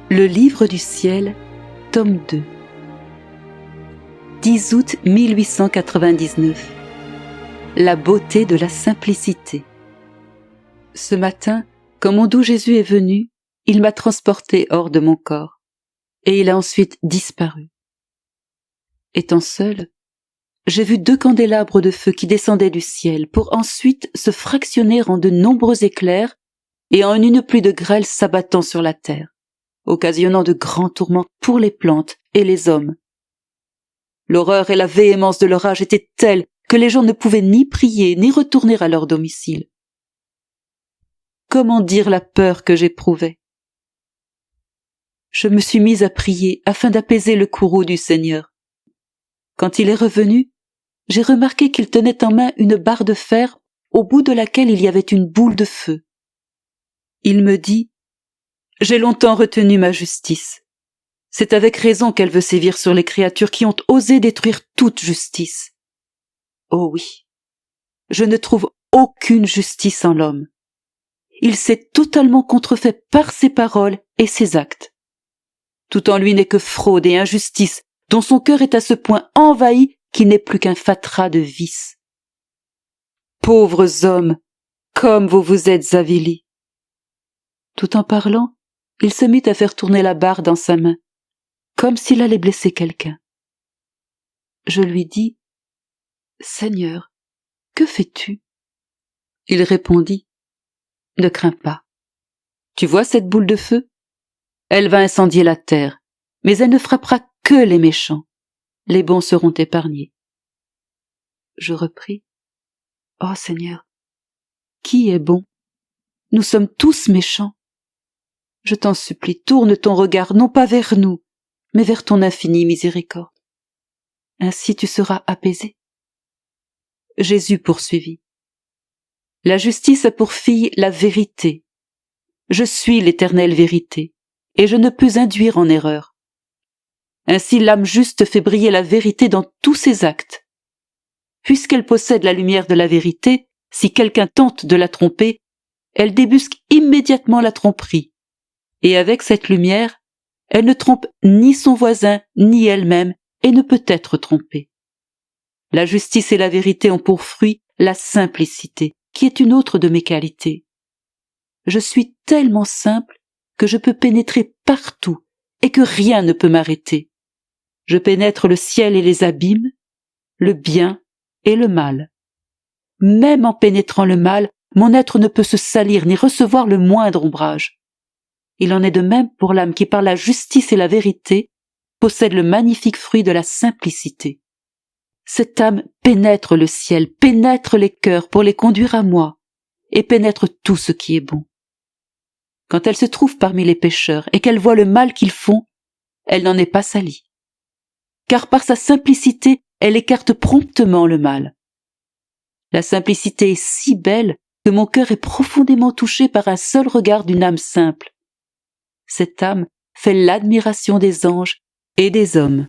Le livre du ciel, tome 2. 10 août 1899. La beauté de la simplicité. Ce matin, quand mon doux Jésus est venu, il m'a transporté hors de mon corps, et il a ensuite disparu. Étant seul, j'ai vu 2 candélabres de feu qui descendaient du ciel pour ensuite se fractionner en de nombreux éclairs et en une pluie de grêle s'abattant sur la terre, occasionnant de grands tourments pour les plantes et les hommes. L'horreur et la véhémence de l'orage étaient telles que les gens ne pouvaient ni prier ni retourner à leur domicile. Comment dire la peur que j'éprouvais? Je me suis mise à prier afin d'apaiser le courroux du Seigneur. Quand il est revenu, j'ai remarqué qu'il tenait en main une barre de fer au bout de laquelle il y avait une boule de feu. Il me dit: « J'ai longtemps retenu ma justice. C'est avec raison qu'elle veut sévir sur les créatures qui ont osé détruire toute justice. Oh oui, je ne trouve aucune justice en l'homme. Il s'est totalement contrefait par ses paroles et ses actes. Tout en lui n'est que fraude et injustice, dont son cœur est à ce point envahi qu'il n'est plus qu'un fatras de vices. Pauvres hommes, comme vous vous êtes avilis. » Tout en parlant, il se mit à faire tourner la barre dans sa main, comme s'il allait blesser quelqu'un. Je lui dis: « Seigneur, que fais-tu » Il répondit: « Ne crains pas. Tu vois cette boule de feu? Elle va incendier la terre, mais elle ne frappera que les méchants. Les bons seront épargnés. » Je repris: « Oh Seigneur, qui est bon? Nous sommes tous méchants. Je t'en supplie, tourne ton regard non pas vers nous, mais vers ton infinie miséricorde. Ainsi tu seras apaisé. » Jésus poursuivit: « La justice a pour fille la vérité. Je suis l'éternelle vérité, et je ne peux induire en erreur. Ainsi l'âme juste fait briller la vérité dans tous ses actes. Puisqu'elle possède la lumière de la vérité, si quelqu'un tente de la tromper, elle débusque immédiatement la tromperie. Et avec cette lumière, elle ne trompe ni son voisin ni elle-même et ne peut être trompée. La justice et la vérité ont pour fruit la simplicité, qui est une autre de mes qualités. Je suis tellement simple que je peux pénétrer partout et que rien ne peut m'arrêter. Je pénètre le ciel et les abîmes, le bien et le mal. Même en pénétrant le mal, mon être ne peut se salir ni recevoir le moindre ombrage. Il en est de même pour l'âme qui, par la justice et la vérité, possède le magnifique fruit de la simplicité. Cette âme pénètre le ciel, pénètre les cœurs pour les conduire à moi, et pénètre tout ce qui est bon. Quand elle se trouve parmi les pécheurs et qu'elle voit le mal qu'ils font, elle n'en est pas salie. Car par sa simplicité, elle écarte promptement le mal. La simplicité est si belle que mon cœur est profondément touché par un seul regard d'une âme simple. Cette âme fait l'admiration des anges et des hommes.